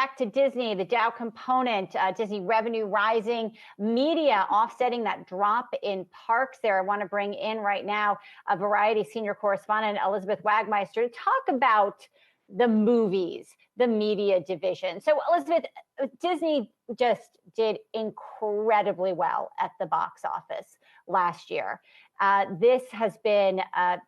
back to Disney, the Dow component, Disney revenue rising, media offsetting that drop in parks there. I want to bring in right now a Variety senior correspondent, Elizabeth Wagmeister, to talk about the movies, the media division. So Elizabeth, Disney just did incredibly well at the box office last year. This has been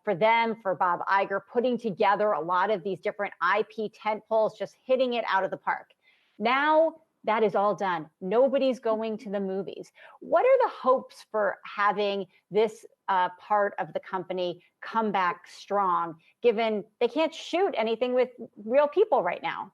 for them, for Bob Iger, putting together a lot of these different IP tentpoles, just hitting it out of the park. Now that is all done. Nobody's going to the movies. What are the hopes for having this part of the company come back strong, given they can't shoot anything with real people right now?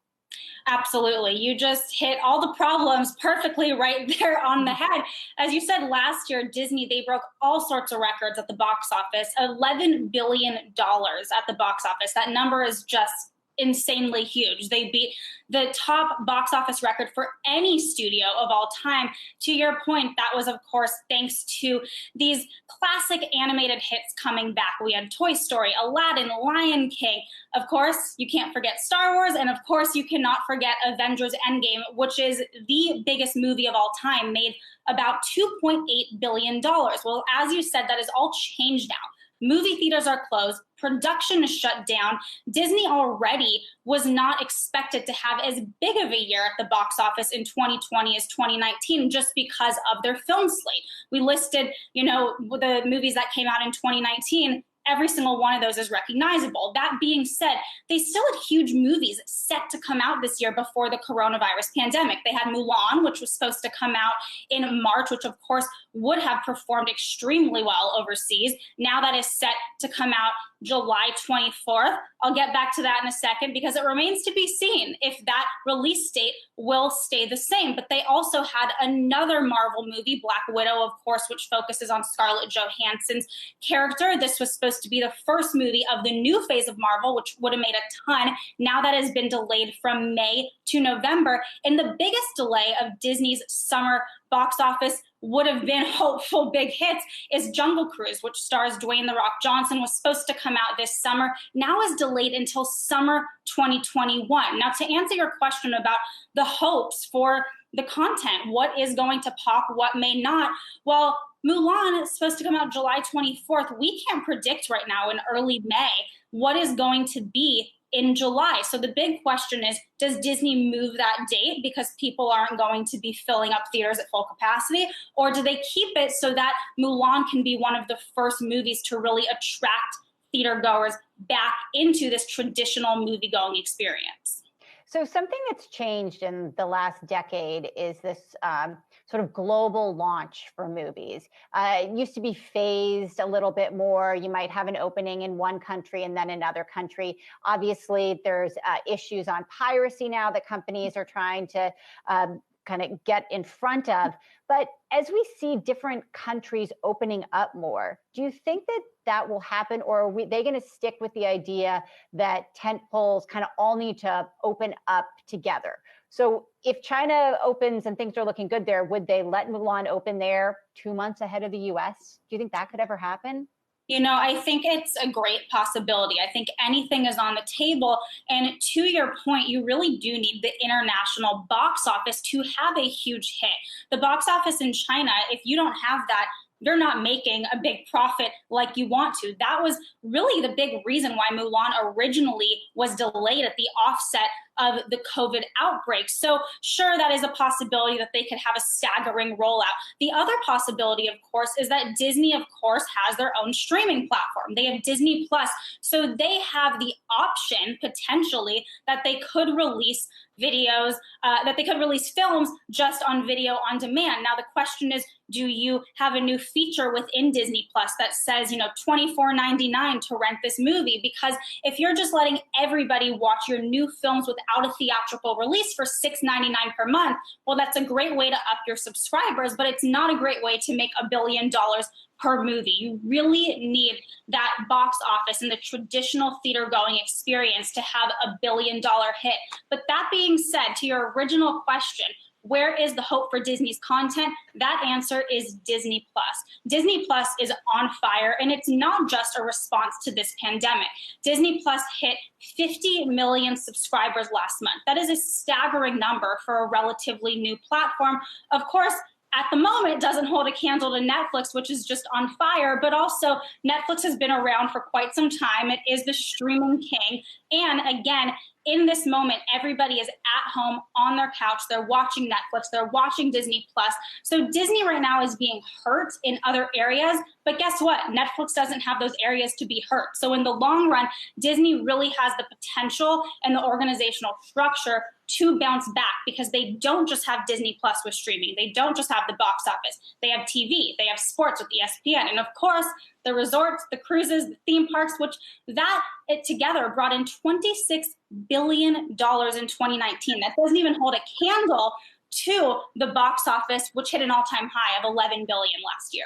Absolutely. You just hit all the problems perfectly right there on the head. As you said, last year, Disney, they broke all sorts of records at the box office, $11 billion at the box office. That number is just insanely huge. They beat the top box office record for any studio of all time. To your point, that was, of course, thanks to these classic animated hits coming back. We had Toy Story, Aladdin, Lion King. Of course, you can't forget Star Wars. And of course, you cannot forget Avengers Endgame, which is the biggest movie of all time, made about $2.8 billion. Well, as you said, that has all changed now. Movie theaters are closed. Production is shut down. Disney already was not expected to have as big of a year at the box office in 2020 as 2019 just because of their film slate. We listed, the movies that came out in 2019. Every single one of those is recognizable. That being said, they still had huge movies set to come out this year before the coronavirus pandemic. They had Mulan, which was supposed to come out in March, which of course would have performed extremely well overseas. Now that is set to come out July 24th. I'll get back to that in a second because it remains to be seen if that release date will stay the same. But they also had another Marvel movie, Black Widow, of course, which focuses on Scarlett Johansson's character. This was supposed to be the first movie of the new phase of Marvel, which would have made a ton. Now that has been delayed from May to November. And the biggest delay of Disney's summer box office would have been hopeful big hits is Jungle Cruise, which stars Dwayne "The Rock" Johnson, was supposed to come out this summer, now is delayed until summer 2021. Now, to answer your question about the hopes for the content, what is going to pop, what may not, well, Mulan is supposed to come out July 24th. We can't predict right now in early May what is going to be in July. So the big question is, does Disney move that date because people aren't going to be filling up theaters at full capacity? Or do they keep it so that Mulan can be one of the first movies to really attract theater goers back into this traditional movie-going experience? So something that's changed in the last decade is this sort of global launch for movies. It used to be phased a little bit more. You might have an opening in one country and then another country. Obviously, there's issues on piracy now that companies are trying to kind of get in front of. But as we see different countries opening up more, do you think that that will happen, or are they going to stick with the idea that tentpoles kind of all need to open up together? So if China opens and things are looking good there, would they let Mulan open there 2 months ahead of the US? Do you think that could ever happen? I think it's a great possibility. I think anything is on the table. And to your point, you really do need the international box office to have a huge hit. The box office in China, if you don't have that, you're not making a big profit like you want to. That was really the big reason why Mulan originally was delayed at the offset of the COVID outbreak. So sure, that is a possibility that they could have a staggering rollout. The other possibility, of course, is that Disney, of course, has their own streaming platform. They have Disney Plus. So they have the option, potentially, that they could release videos, that they could release films just on video on demand. Now, the question is, do you have a new feature within Disney Plus that says, $24.99 to rent this movie? Because if you're just letting everybody watch your new films without a theatrical release for $6.99 per month, well, that's a great way to up your subscribers, but it's not a great way to make $1 billion per movie. You really need that box office and the traditional theater going experience to have $1 billion hit. But that being said, to your original question, where is the hope for Disney's content? That answer is Disney Plus. Disney Plus is on fire, and it's not just a response to this pandemic. Disney Plus hit 50 million subscribers last month. That is a staggering number for a relatively new platform. Of course, at the moment, doesn't hold a candle to Netflix, which is just on fire, but also Netflix has been around for quite some time. It is the streaming king. And again, in this moment, everybody is at home on their couch. They're watching Netflix. They're watching Disney Plus. So Disney right now is being hurt in other areas. But guess what? Netflix doesn't have those areas to be hurt. So in the long run, Disney really has the potential and the organizational structure to bounce back, because they don't just have Disney Plus with streaming. They don't just have the box office. They have TV. They have sports with ESPN. And of course, the resorts, the cruises, the theme parks, which it together brought in $26 billion in 2019. That doesn't even hold a candle to the box office, which hit an all-time high of $11 billion last year.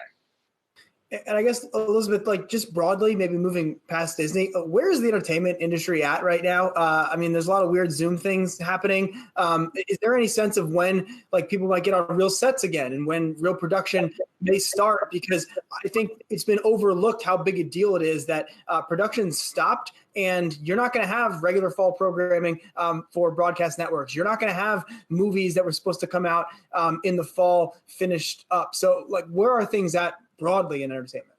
And I guess, Elizabeth, like just broadly, maybe moving past Disney, where is the entertainment industry at right now? I mean, there's a lot of weird Zoom things happening. Is there any sense of when like people might get on real sets again and when real production may start? Because I think it's been overlooked how big a deal it is that production stopped, and you're not going to have regular fall programming for broadcast networks. You're not going to have movies that were supposed to come out in the fall finished up. So like, where are things at broadly in entertainment?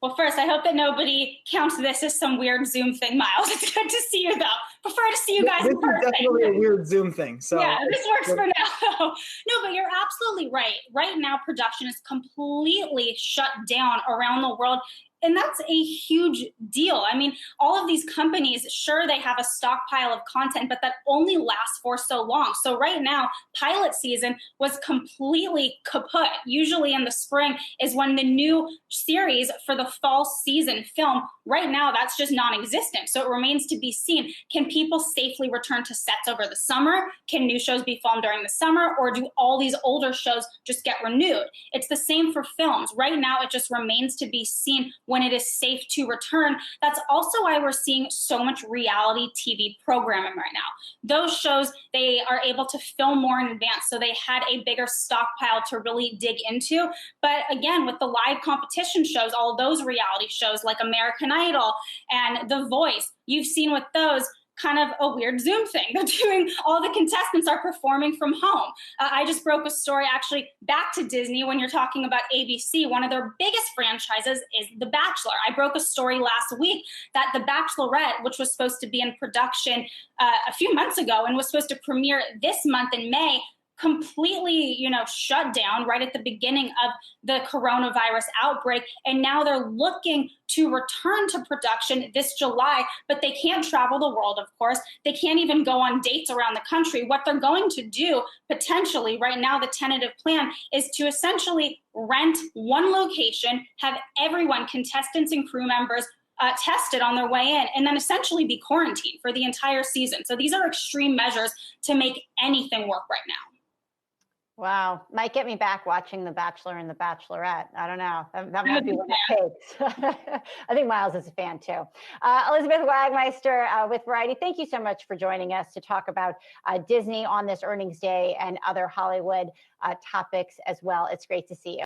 Well, first, I hope that nobody counts this as some weird Zoom thing, Myles. It's good to see you, though. Prefer to see you guys in person. This is definitely a weird Zoom thing. So yeah, this works for now. No, but you're absolutely right. Right now, production is completely shut down around the world. And that's a huge deal. I mean, all of these companies, sure, they have a stockpile of content, but that only lasts for so long. So right now, pilot season was completely kaput. Usually in the spring is when the new series for the fall season film. Right now, that's just non-existent. So it remains to be seen. Can people safely return to sets over the summer? Can new shows be filmed during the summer? Or do all these older shows just get renewed? It's the same for films. Right now, it just remains to be seen when it is safe to return. That's also why we're seeing so much reality TV programming right now. Those shows, they are able to film more in advance, so they had a bigger stockpile to really dig into. But again, with the live competition shows, all those reality shows like American Idol and The Voice, you've seen with those, kind of a weird Zoom thing. They're doing, all the contestants are performing from home. I just broke a story actually back to Disney when you're talking about ABC. One of their biggest franchises is The Bachelor. I broke a story last week that The Bachelorette, which was supposed to be in production a few months ago and was supposed to premiere this month in May, completely, shut down right at the beginning of the coronavirus outbreak. And now they're looking to return to production this July, but they can't travel the world, of course. They can't even go on dates around the country. What they're going to do potentially right now, the tentative plan is to essentially rent one location, have everyone, contestants and crew members, tested on their way in, and then essentially be quarantined for the entire season. So these are extreme measures to make anything work right now. Wow. Might get me back watching The Bachelor and The Bachelorette. I don't know. That might be what it takes. I think Myles is a fan too. Elizabeth Wagmeister with Variety, thank you so much for joining us to talk about Disney on this earnings day and other Hollywood topics as well. It's great to see you.